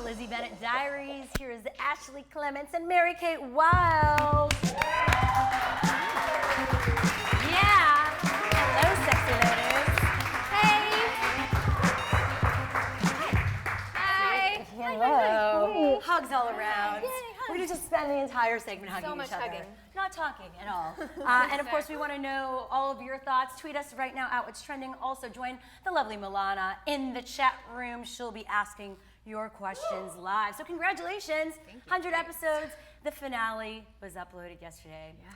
Lizzie Bennet Diaries. Here is Ashley Clements and Mary-Kate Wiles. Yeah. Hello, sexy ladies. Hey. Hi. Hello. Hugs all around. Yay, We're going to just spend the entire segment hugging So much each other. hugging. Not talking at all. And of course, we want to know all of your thoughts. Tweet us right now at What's Trending. Also, join the lovely Milana in the chat room. She'll be asking your questions live. So congratulations, 100 episodes. The finale was uploaded yesterday. Yeah.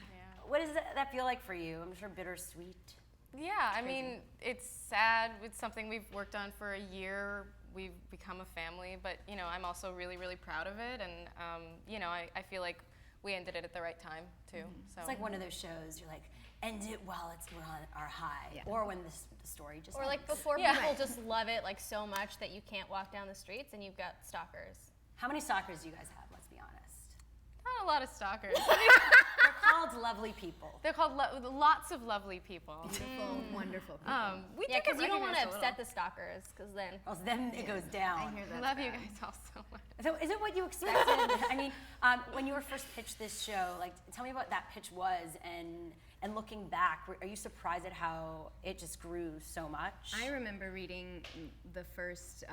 What does that feel like for you? I'm sure bittersweet. Yeah, I mean, it's sad. It's something we've worked on for a year. We've become a family, but you know, I'm also really, really proud of it, and you know, I feel like we ended it at the right time too. So It's like one of those shows. You're like, end it while we're on our high, or when the story just Or like ends. before people just love it like so much that you can't walk down the streets and you've got stalkers. How many stalkers do you guys have? Let's be honest. not a lot of stalkers. They're called lovely people. They're called lots of lovely people. Beautiful, wonderful people. We Yeah, do because get you don't want to recognized a upset the stalkers, because then. Or else then it goes down. I hear little. that. I love you guys all so much. So is it what you expected? I mean, when you were first pitched this show, like, tell me what that pitch was, and looking back, are you surprised at how it just grew so much? I remember reading the first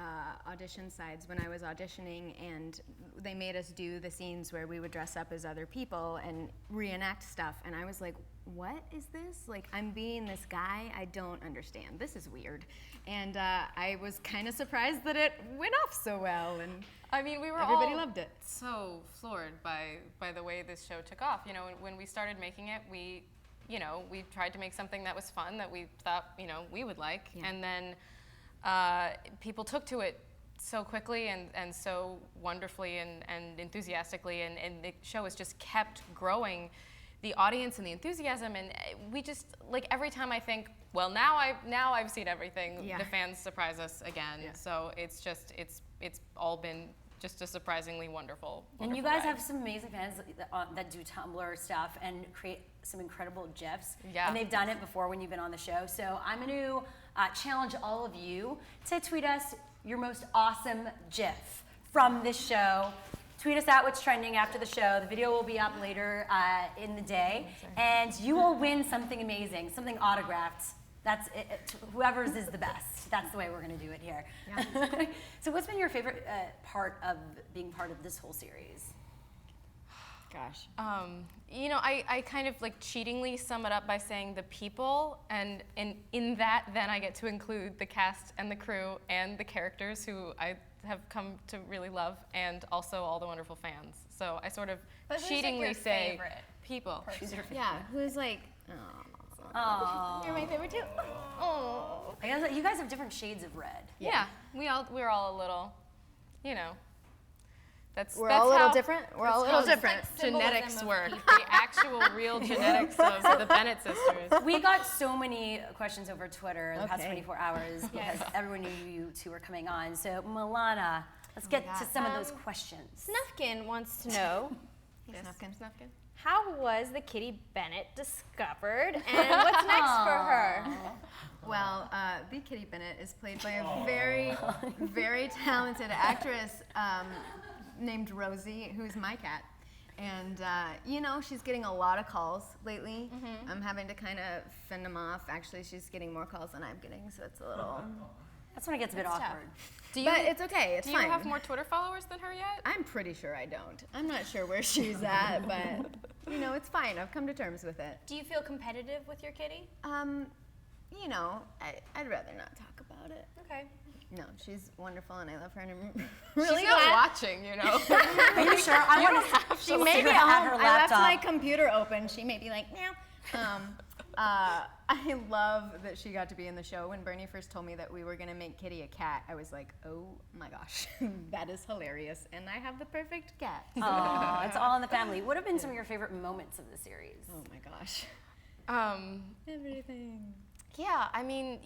audition sides when I was auditioning, and they made us do the scenes where we would dress up as other people and reenact stuff, and I was like, what is this? Like, I'm being this guy, I don't understand. This is weird. And I was kind of surprised that it went off so well, and I mean, we were everybody all loved it. so floored by the way this show took off. You know, when we started making it, we tried to make something that was fun, that we thought, we would like. Yeah. And then people took to it so quickly and so wonderfully and enthusiastically, and the show has just kept growing, the audience and the enthusiasm, and we just, like, every time I think, well, now I've seen everything, Yeah. the fans surprise us again. Yeah. So it's all been just a surprisingly wonderful And you guys ride. have some amazing fans that do Tumblr stuff and create some incredible GIFs. Yeah. And they've done it before when you've been on the show. So I'm going to challenge all of you to tweet us your most awesome GIF from this show. Tweet us out what's trending after the show. The video will be up later in the day. And you will win something amazing, something autographed. That's it. Whoever's is the best. That's the way we're going to do it here. Yeah. So what's been your favorite part of being part of this whole series? Gosh. I kind of like cheatingly sum it up by saying the people, and in that then I get to include the cast and the crew and the characters who I have come to really love, and also all the wonderful fans. So I sort of But who's, like, cheatingly your say favorite people. Yeah, who's like, Oh, You're my favorite too. Oh. I guess you guys have different shades of red. Yeah, we're all a little, That's we're that's all a little how- different. We're all a little how different. genetics Symbolism of work. The actual real genetics of the Bennet sisters. We got so many questions over Twitter in the past Okay. 24 hours because everyone knew you two were coming on. So Milana, let's get to some of those questions. Snuffkin wants to know, Snuffkin. how was the Kitty Bennet discovered, and what's next for her? Well, the Kitty Bennet is played by a very, very talented actress named Rosie, who's my cat. And, she's getting a lot of calls lately. I'm having to kind of fend them off. Actually, she's getting more calls than I'm getting, so it's a little... That's when it gets a bit That's tough. awkward. But it's okay, it's Do fine. you have more Twitter followers than her yet? I'm pretty sure I don't. I'm not sure where she's at, but, it's fine. I've come to terms with it. Do you feel competitive with your kitty? I'd rather not talk about it. Okay. No, she's wonderful and I love her, and I'm really She's not glad. watching, Are you sure? I want to. She may be at at her I left laptop. my computer open. She may be like, meow. I love that she got to be in the show. When Bernie first told me that we were going to make Kitty a cat, I was like, oh my gosh, that is hilarious. And I have the perfect cat. Aw, it's all in the family. What have been some of your favorite moments of the series? Oh my gosh. Everything. Yeah, I mean,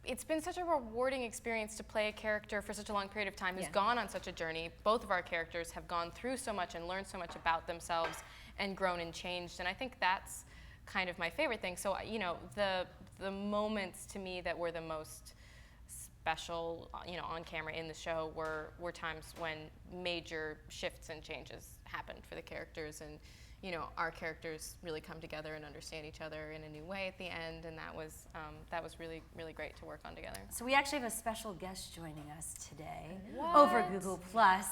it's been such a rewarding experience to play a character for such a long period of time who's gone on such a journey. Both of our characters have gone through so much and learned so much about themselves and grown and changed, and I think that's kind of my favorite thing. So, the moments to me that were the most special, on camera in the show were times when major shifts and changes happened for the characters, and our characters really come together and understand each other in a new way at the end, and that was really, really great to work on together. So we actually have a special guest joining us today over Google Plus.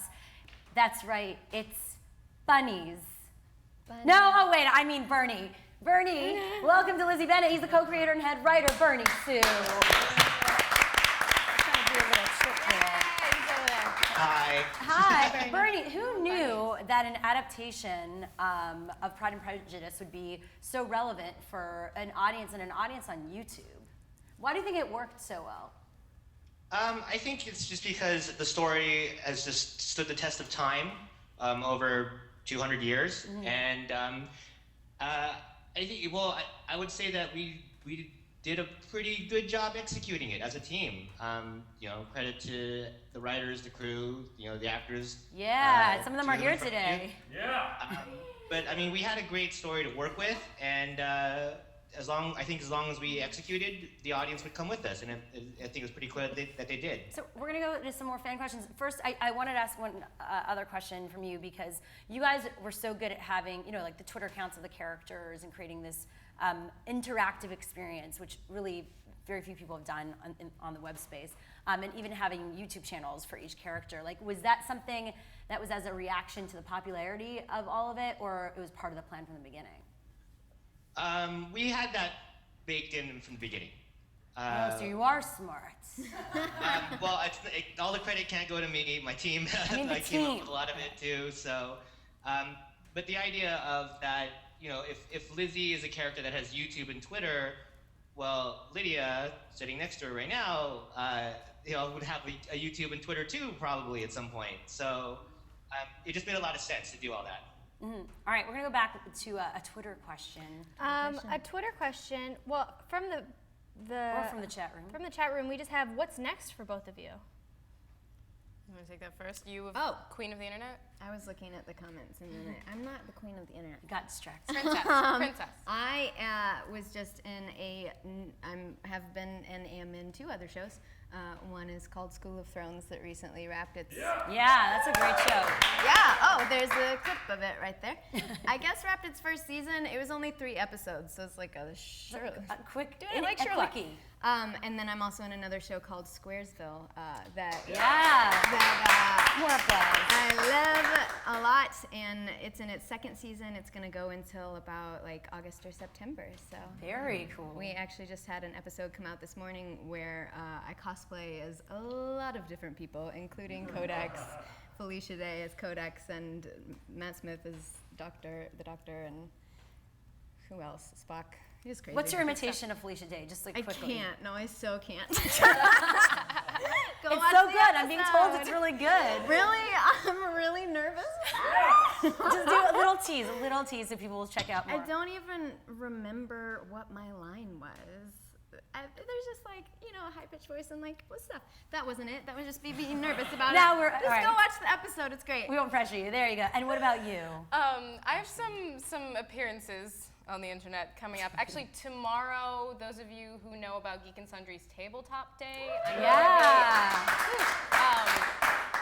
That's right, it's Bunnies. No, oh wait, I mean Bernie. Bernie, welcome to Lizzie Bennet. He's the co-creator and head writer, Bernie Sue. Hi. Hi, Bernie. Who knew that an adaptation of Pride and Prejudice would be so relevant for an audience and an audience on YouTube? Why do you think it worked so well? I think it's just because the story has just stood the test of time over 200 years, and I think, I would say that we did a pretty good job executing it as a team. Credit to the writers, the crew, the actors. Yeah, some of them are here today. Yeah. But I mean, we had a great story to work with, and as long as we executed, the audience would come with us, and I think it was pretty clear that they did. So we're gonna go into some more fan questions. First, I wanted to ask one other question from you, because you guys were so good at having, like the Twitter accounts of the characters and creating this interactive experience, which really very few people have done on the web space, and even having YouTube channels for each character. Like, was that something that was as a reaction to the popularity of all of it, or it was part of the plan from the beginning? We had that baked in from the beginning. So you are smart. All the credit can't go to me. My team, I came up with a lot of it too. So, but the idea of that, if Lizzie is a character that has YouTube and Twitter, well, Lydia, sitting next to her right now, would have a YouTube and Twitter too, probably at some point. So, it just made a lot of sense to do all that. All right, we're gonna go back to a Twitter question. A Twitter question. Well, from the Or from the chat room. From the chat room, we just have, what's next for both of you? You want to take that first? You, Queen of the Internet? I was looking at the comments, and then I'm not the queen of the internet. Got distracted. Princess. I was just have been and am in 2 other shows. One is called School of Thrones that recently wrapped its... Yeah, that's a great show. Yeah, there's a clip of it right there. I guess wrapped its first season. It was only 3 episodes, so it's like a quick, like a Sherlock. quickie. And then I'm also in another show called Squaresville that More applause. I love a lot, and it's in its 2nd season. It's going to go until about like August or September. So Very cool. we actually just had an episode come out this morning where I cosplay as a lot of different people, including Codex, Felicia Day as Codex, and Matt Smith as the Doctor, and who else? Spock. He's crazy. What's your imitation of Felicia Day? Just like I quickly. can't. No, I so can't. It's so good. I'm being told it's really good. Really? I'm really nervous. Just do a little tease so people will check out more. I don't even remember what my line was. There's just like, a high-pitched voice and like, what's stuff? That wasn't it. That was just me being nervous about it. Just go watch the episode. It's great. We won't pressure you. There you go. And what about you? I have some appearances on the internet coming up. Actually, tomorrow, those of you who know about Geek and Sundry's Tabletop Day,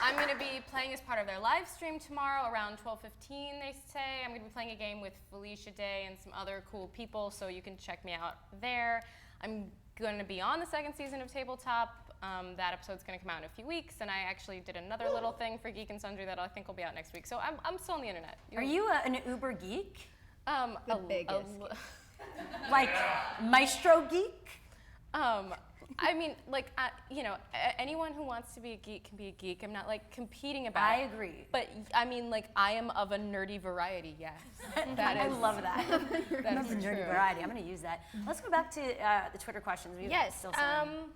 I'm going to be playing as part of their live stream tomorrow around 12:15, they say. I'm going to be playing a game with Felicia Day and some other cool people, so you can check me out there. I'm going to be on the 2nd season of Tabletop. That episode's going to come out in a few weeks, and I actually did another little thing for Geek and Sundry that I think will be out next week. So I'm still on the internet. Are you an Uber geek? The biggest. Like Maestro geek? I mean, like, anyone who wants to be a geek can be a geek. I'm not, like, competing about it. I agree. But, I mean, like, I am of a nerdy variety, yes. I love that. That is The nerdy true. variety. I'm going to use that. Let's go back to the Twitter questions. Yes. Still some.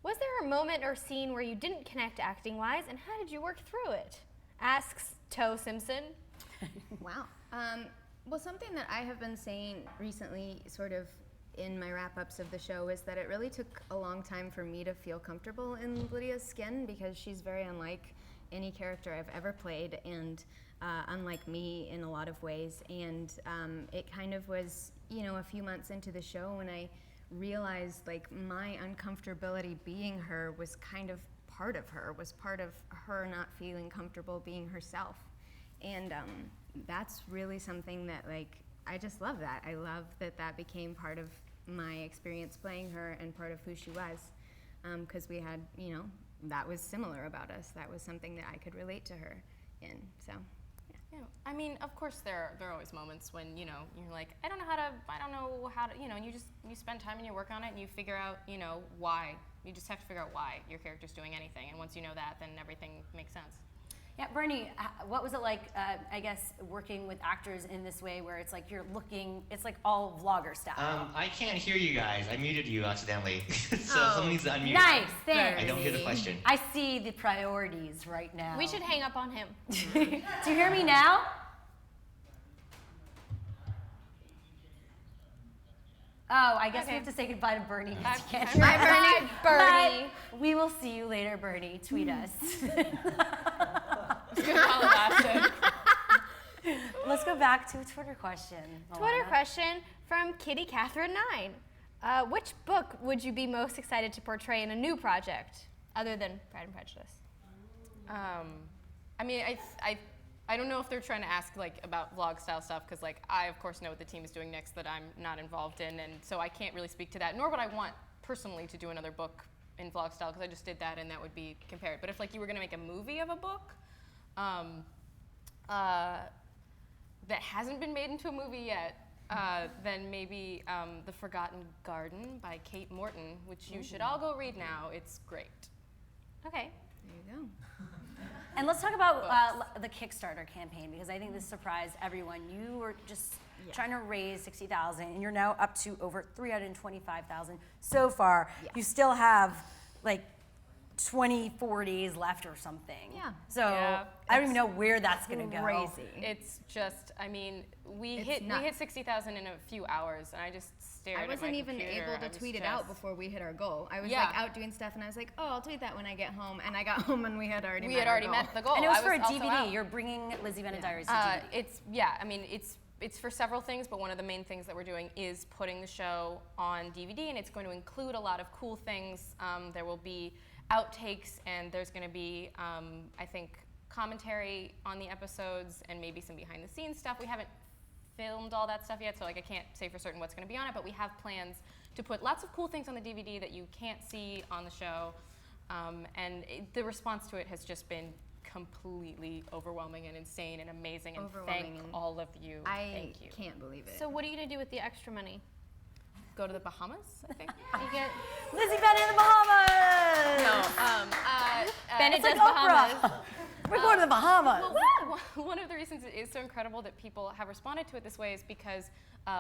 Was there a moment or scene where you didn't connect acting-wise, and how did you work through it? Asks Toe Simpson. Wow. Well, something that I have been saying recently, sort of in my wrap-ups of the show, is that it really took a long time for me to feel comfortable in Lydia's skin, because she's very unlike any character I've ever played, and unlike me in a lot of ways. And it kind of was, a few months into the show when I realized like my uncomfortability being her was kind of part of her, was part of her not feeling comfortable being herself. And that's really something that like, I just love that. I love that that became part of my experience playing her and part of who she was. Because we had, you know, that was similar about us. That was something that I could relate to her in, so. Yeah, I mean, of course, there are always moments when, you know, you're like, I don't know how to, you know, and you spend time and you work on it and you figure out, you know, why. You just have to figure out why your character's doing anything, and once you know that, then everything makes sense. Yeah, Bernie, what was it like, I guess, working with actors in this way where it's like it's like all vlogger style? I can't hear you guys. I muted you accidentally. So someone needs to unmute. Nice, thanks. I don't hear the question. I see the priorities right now. We should hang up on him. Do you hear me now? Oh, I guess we have to say goodbye to Bernie. Bye, Bernie. But we will see you later, Bernie. Tweet us. It's gonna call it lasted. Let's go back to a Twitter question. Twitter Milana. question from Kitty Catherine 9. Which book would you be most excited to portray in a new project, other than Pride and Prejudice? I mean, I don't know if they're trying to ask like about vlog style stuff, because like I of course know what the team is doing next that I'm not involved in, and so I can't really speak to that. Nor would I want personally to do another book in vlog style, because I just did that and that would be compared. But if like you were gonna make a movie of a book that hasn't been made into a movie yet, then maybe The Forgotten Garden by Kate Morton, which you should all go read now. It's great. Okay. There you go. And let's talk about the Kickstarter campaign, because I think this surprised everyone. You were just trying to raise $60,000, and you're now up to over $325,000 so far. Yes. You still have like 24 days left or something. Yeah. So Yeah, I don't even know where that's gonna go. Crazy. It's just, I mean, we It's hit nuts. 60,000 in a few hours, and I just stared I at my wasn't even computer. able I to was tweet it out just- before we hit our goal. I was Yeah. like out doing stuff, and I was like, oh, I'll tweet that when I get home. And I got home, and we had already We met had our already goal. met the goal. And it was I for a also DVD. out. You're bringing Lizzie Bennet Diaries to DVD. It's for several things, but one of the main things that we're doing is putting the show on DVD, and it's going to include a lot of cool things. There will be outtakes, and there's going to be, I think, commentary on the episodes, and maybe some behind-the-scenes stuff. We haven't filmed all that stuff yet, so like I can't say for certain what's going to be on it, but we have plans to put lots of cool things on the DVD that you can't see on the show, the response to it has just been completely overwhelming and insane and amazing, and thank Overwhelming. all of you. I Thank you. can't believe it. So what are you gonna do with the extra money? Go to the Bahamas, I think. You get Lizzie Bennet in the Bahamas! Bennett It's like does Bahamas. Oprah. We're going to the Bahamas. One of the reasons it is so incredible that people have responded to it this way is because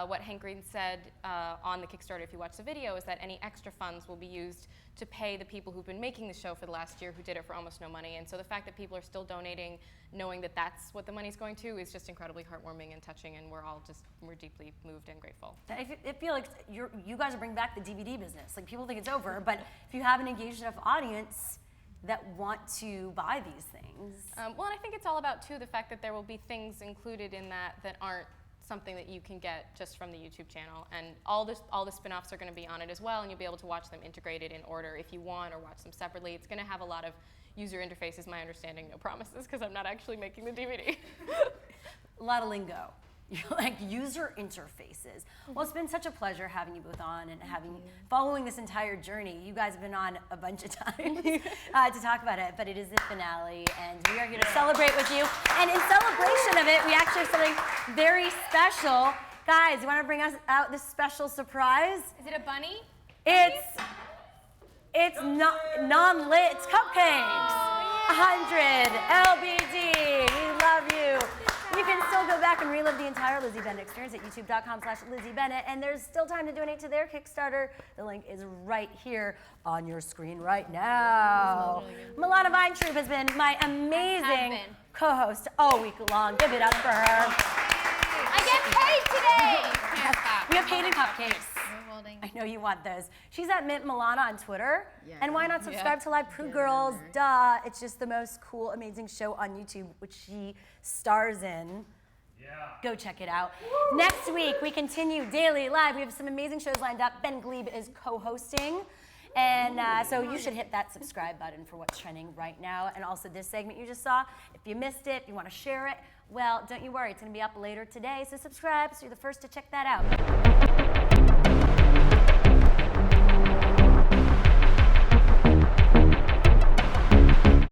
what Hank Green said on the Kickstarter, if you watch the video, is that any extra funds will be used to pay the people who've been making the show for the last year, who did it for almost no money. And so the fact that people are still donating, knowing that that's what the money's going to, is just incredibly heartwarming and touching, and we're deeply moved and grateful. I feel like you guys are bringing back the DVD business. Like, people think it's over, but if you have an engaged enough audience that want to buy these things. Well, and I think it's all about, too, the fact that there will be things included in that aren't something that you can get just from the YouTube channel. And all the spin-offs are going to be on it as well, and you'll be able to watch them integrated in order if you want, or watch them separately. It's going to have a lot of user interfaces, my understanding, no promises, because I'm not actually making the DVD. A lot of lingo. You're like user interfaces. Well, it's been such a pleasure having you both on and following this entire journey. You guys have been on a bunch of times to talk about it, but it is the finale, and we are here to celebrate with you. And in celebration of it, we actually have something very special. Guys, you want to bring us out this special surprise? Is it a bunny? It's non-lit. It's cupcakes. 100 LBD. We love you. You can still go back and relive the entire Lizzie Bennet experience at youtube.com/Lizzie Bennet, and there's still time to donate to their Kickstarter. The link is right here on your screen right now. Milana Weintraub has been my amazing co-host all week long. Give it up for her. I get paid today! We have paid in cupcakes. We're holding. I know you want those. She's at Mint Milana on Twitter. Yeah. And why not subscribe to Live Pooh Girls? Duh. It's just the most cool, amazing show on YouTube, which she stars in. Go check it out. Next week, we continue daily live. We have some amazing shows lined up. Ben Glebe is co-hosting. And so you should hit that subscribe button for what's trending right now. And also this segment you just saw, if you missed it, if you want to share it, well, don't you worry. It's going to be up later today. So subscribe so you're the first to check that out.